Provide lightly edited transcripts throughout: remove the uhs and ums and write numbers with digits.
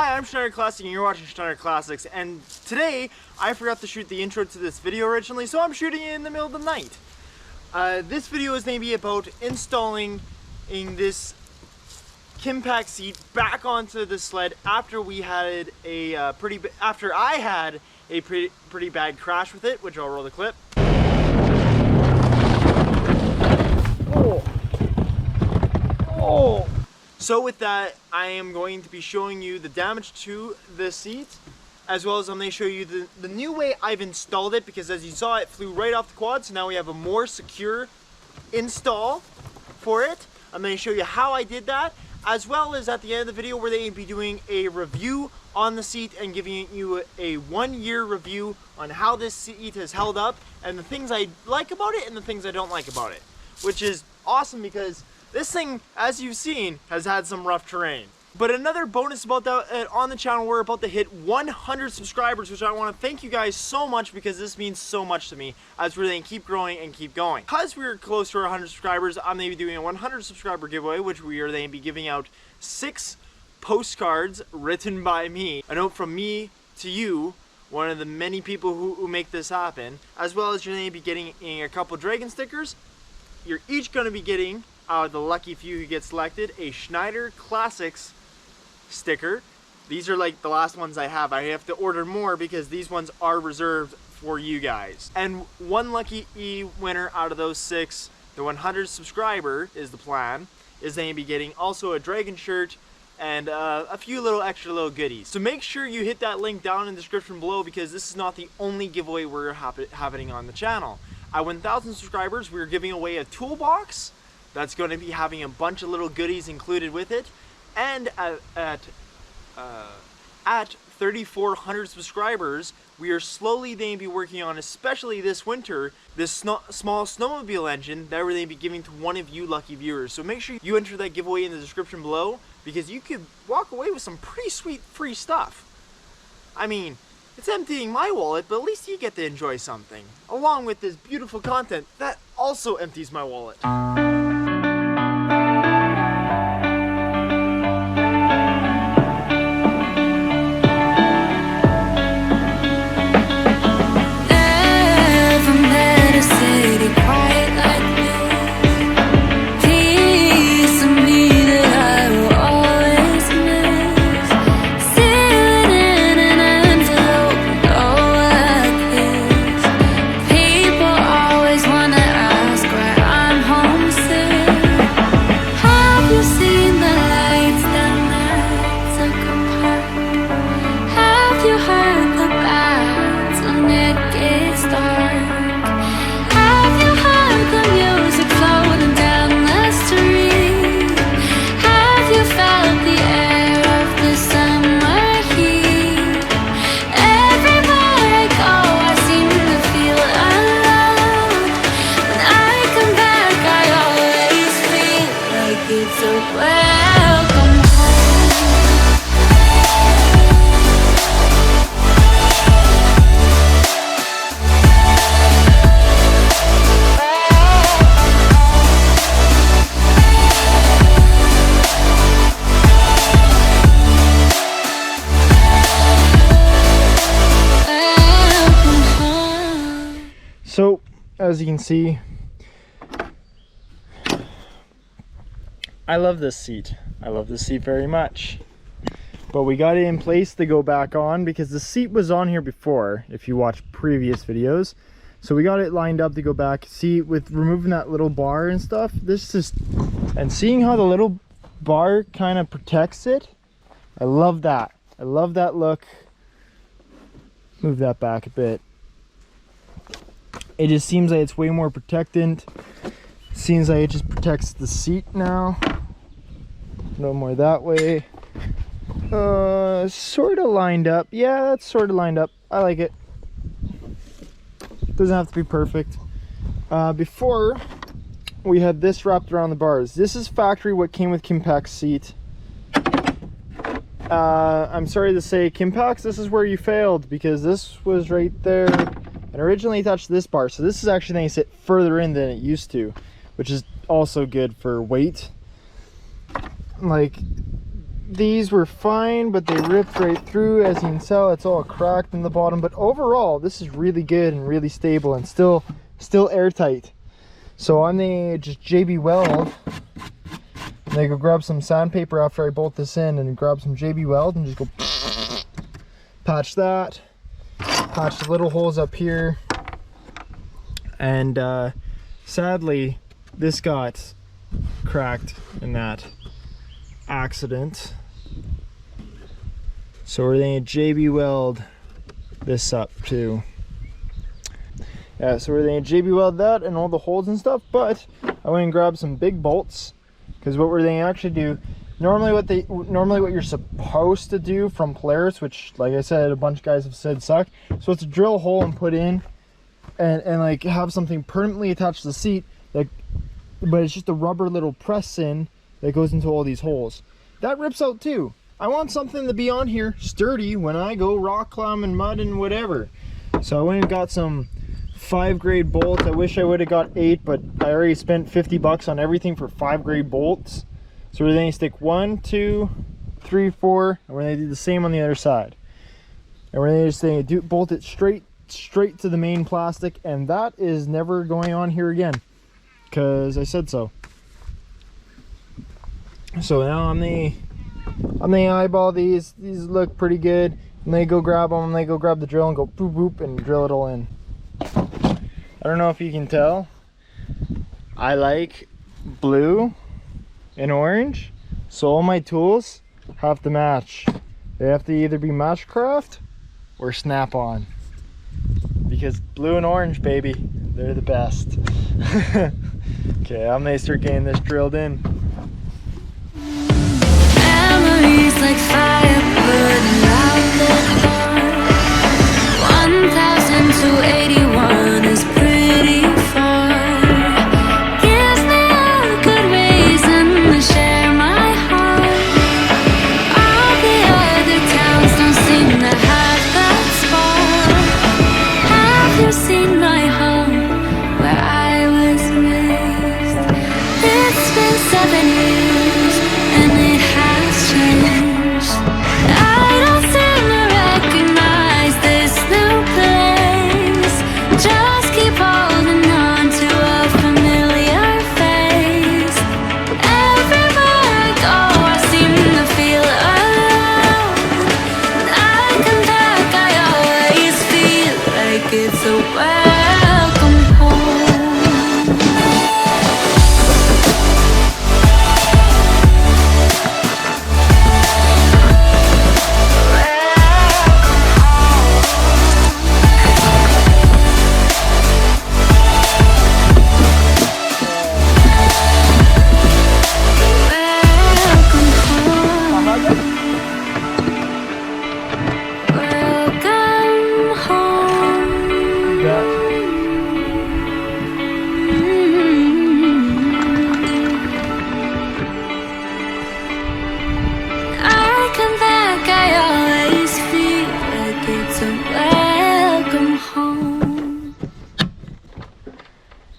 Hi, I'm Schneider Classic and you're watching Schneider Classics, and today I forgot to shoot the intro to this video originally, so I'm shooting it in the middle of the night. This video is going to be about installing this Kimpex seat back onto the sled after we had a I had a pretty bad crash with it, which I'll roll the clip. Oh. So with that, I am going to be showing you the damage to the seat, as well as I'm going to show you the new way I've installed it, because as you saw, it flew right off the quad, so now we have a more secure install for it. I'm going to show you how I did that, as well as at the end of the video, we're going to be doing a review on the seat and giving you a 1-year review on how this seat has held up, and the things I like about it and the things I don't like about it, which is awesome because this thing, as you've seen, has had some rough terrain. But another bonus about that, on the channel, we're about to hit 100 subscribers, which I want to thank you guys so much because this means so much to me as we're going to keep growing and keep going. Because we're close to our 100 subscribers, I'm going to be doing a 100 subscriber giveaway, which we are going to be giving out 6 postcards written by me. A note from me to you, one of the many people who make this happen, as well as you're going to be getting a couple dragon stickers. You're each going to be getting, the lucky few who get selected, a Schneider Classics sticker. These are like the last ones I have. I have to order more because these ones are reserved for you guys. And one lucky winner out of those 6, the 100 subscriber is the plan, is they be getting also a dragon shirt and a few little extra little goodies. So make sure you hit that link down in the description below, because this is not the only giveaway we're happening on the channel. At 1,000 subscribers, we're giving away a toolbox that's going to be having a bunch of little goodies included with it. And at 3,400 subscribers, we are slowly going to be working on, especially this winter, this small snowmobile engine that we're going to be giving to one of you lucky viewers. So make sure you enter that giveaway in the description below, because you could walk away with some pretty sweet free stuff. I mean, it's emptying my wallet, but at least you get to enjoy something, along with this beautiful content that also empties my wallet. So, as you can see, I love this seat. I love this seat very much. But we got it in place to go back on because the seat was on here before, if you watch previous videos. So we got it lined up to go back. See, with removing that little bar and stuff, and seeing how the little bar kind of protects it, I love that. I love that look. Move that back a bit. It just seems like it's way more protectant. Seems like it just protects the seat now. No more that way. Sort of lined up. Yeah, that's sort of lined up. I like it. Doesn't have to be perfect. Before, we had this wrapped around the bars. This is factory what came with Kimpex Seat. I'm sorry to say, Kimpex, this is where you failed, because this was right there and originally touched this bar. So this is actually going to sit further in than it used to, which is also good for weight. Like, these were fine, but they ripped right through. As you can tell, it's all cracked in the bottom, but overall this is really good and really stable and still airtight. So I'm gonna just JB Weld, and I go grab some sandpaper after I bolt this in, and grab some JB Weld and just go patch that, patch the little holes up here. And sadly this got cracked in that accident, so we're gonna JB Weld this up too. Yeah, so we're gonna JB Weld that and all the holes and stuff, but I went and grabbed some big bolts, because what we're gonna actually do, normally what you're supposed to do from Polaris, which like I said a bunch of guys have said suck, so it's to drill a hole and put in and like have something permanently attached to the seat, like, but it's just a rubber little press in that goes into all these holes. That rips out too. I want something to be on here sturdy when I go rock climbing, mud and whatever. So I went and got some 5 grade bolts. I wish I would have got 8, but I already spent 50 bucks on everything for 5 grade bolts. So we're going to stick 1, 2, 3, 4, and we're going to do the same on the other side. And we're going to just bolt it straight to the main plastic, and that is never going on here again, because I said so. So now I'm gonna eyeball these. These look pretty good. And they go grab them. And they go grab the drill and go boop boop and drill it all in. I don't know if you can tell. I like blue and orange, so all my tools have to match. They have to either be Matchcraft or Snap-on, because blue and orange, baby, they're the best. Okay, I'm gonna start getting this drilled in. Like fire burning out the door. 1,000 to 81 is pretty far. Gives me a good reason to share my heart. All the other towns don't seem to have that spark. Have you seen my home where I was raised? It's been 7 years and it has changed.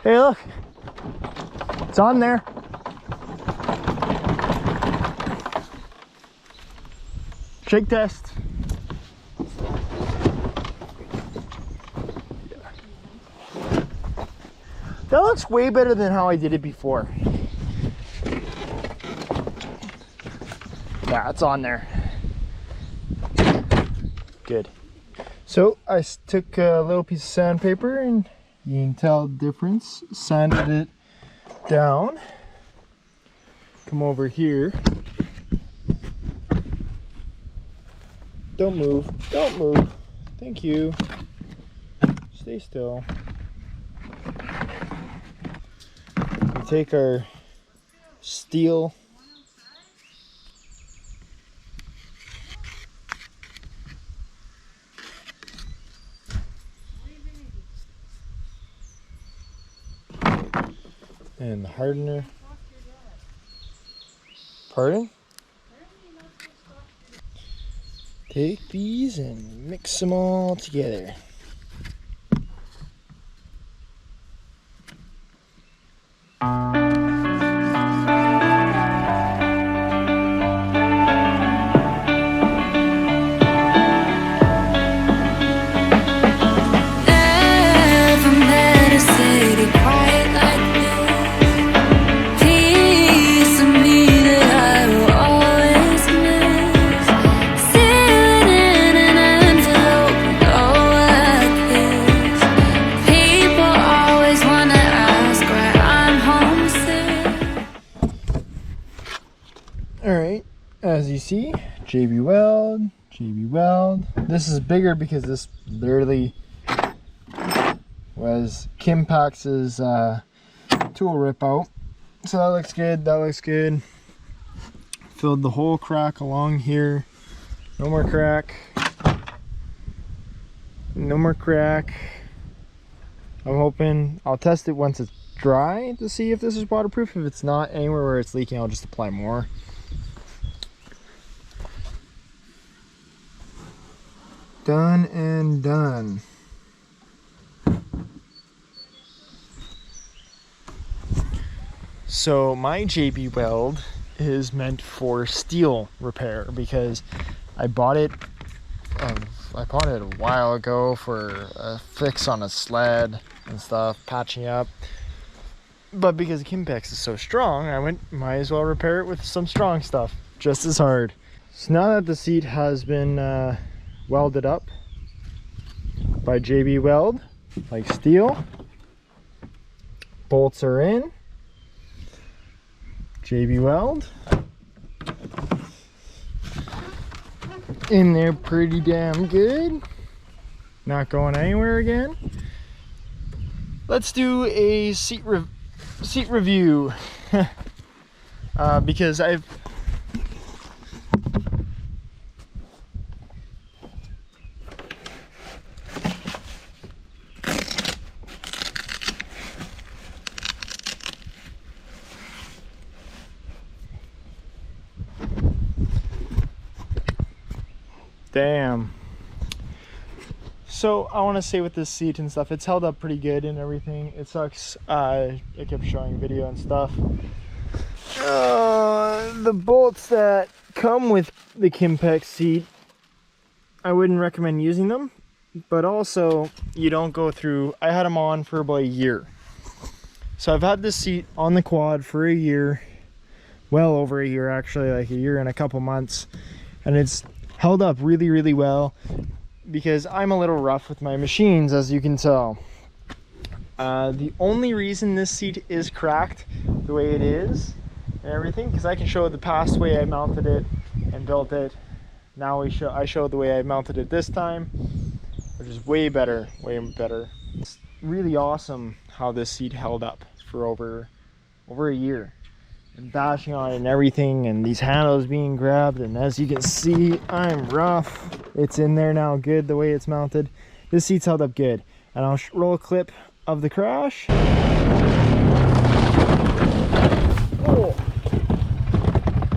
Hey, look, it's on there. Shake test. That looks way better than how I did it before. Yeah, it's on there. Good. So I took a little piece of sandpaper and you can tell the difference. Sanded it down. Come over here. Don't move. Don't move. Thank you. Stay still. We take our steel and the hardener. Pardon? Take these and mix them all together. see, JB Weld, JB Weld. This is bigger because this literally was Kimpex's tool rip out. So that looks good, that looks good. Filled the whole crack along here. No more crack. No more crack. I'm hoping I'll test it once it's dry to see if this is waterproof. If it's not, anywhere where it's leaking, I'll just apply more. Done and done. So my JB Weld is meant for steel repair because I bought it a while ago for a fix on a sled and stuff, patching up. But because Kimpex is so strong, I might as well repair it with some strong stuff, just as hard. So now that the seat has been welded up by JB Weld, like steel, bolts are in. JB Weld in there pretty damn good, not going anywhere again. Let's do a seat review because I've damn. So I want to say with this seat and stuff, it's held up pretty good and everything. It sucks. I kept showing video and stuff. The bolts that come with the Kimpex seat, I wouldn't recommend using them. But also, you don't go through. I had them on for about a year. So I've had this seat on the quad for a year, well over a year actually, like a year and a couple months, and it's held up really, really well because I'm a little rough with my machines, as you can tell. The only reason this seat is cracked the way it is and everything, because I can show the past way I mounted it and built it. Now I show the way I mounted it this time, which is way better, way better. It's really awesome how this seat held up for over a year. And bashing on it and everything, and these handles being grabbed, and as you can see, I'm rough. It's in there now good the way it's mounted. This seat's held up good, and I'll roll a clip of the crash.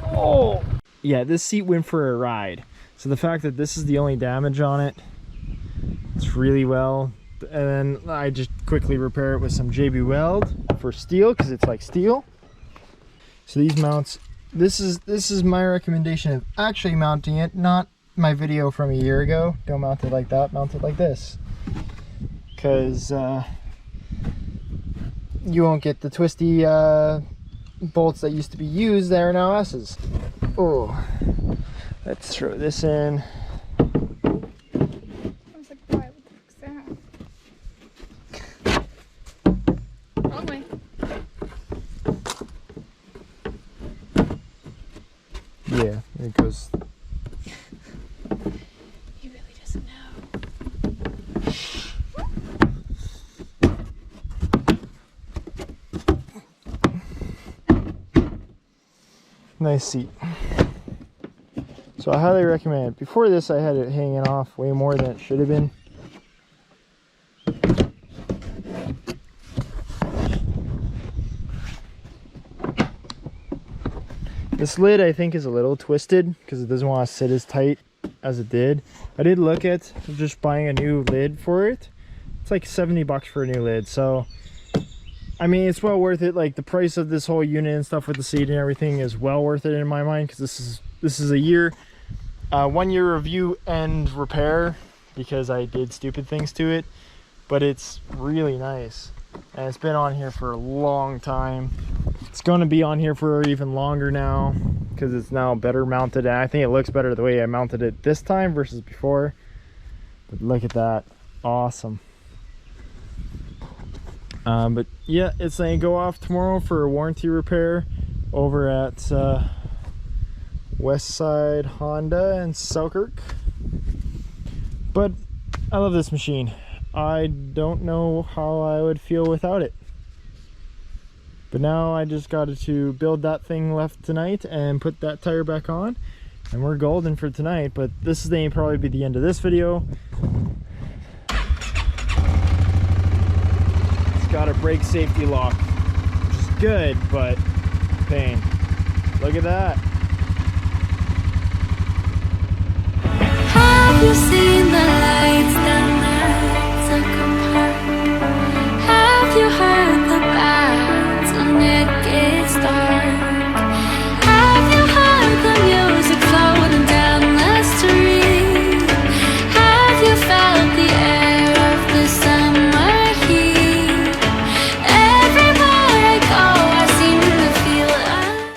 Oh, yeah, this seat went for a ride. So the fact that this is the only damage on it, it's really well. And then I just quickly repair it with some JB Weld for steel, because it's like steel. So these mounts, this is my recommendation of actually mounting it, not my video from a year ago. Don't mount it like that, mount it like this. Because you won't get the twisty bolts that used to be used that are now S's. Oh, let's throw this in. I was like, why? What the fuck's that? Wrong way. Yeah, it goes. He really doesn't know. Nice seat. So I highly recommend it. Before this, I had it hanging off way more than it should have been. This lid, I think, is a little twisted because it doesn't want to sit as tight as it did. I did look at just buying a new lid for it. It's like 70 bucks for a new lid. So, I mean, it's well worth it. Like, the price of this whole unit and stuff with the seat and everything is well worth it in my mind, because this is a year, 1 year review and repair, because I did stupid things to it. But it's really nice. And it's been on here for a long time. It's going to be on here for even longer now because it's now better mounted, and I think it looks better the way I mounted it this time versus before. But look at that, awesome. But yeah, it's going to go off tomorrow for a warranty repair over at West Side Honda in Selkirk. But I love this machine. I don't know how I would feel without it. But now I just got to build that thing left tonight and put that tire back on, and we're golden for tonight. But this is going to probably be the end of this video. It's got a brake safety lock, which is good, but pain. Look at that. Have you seen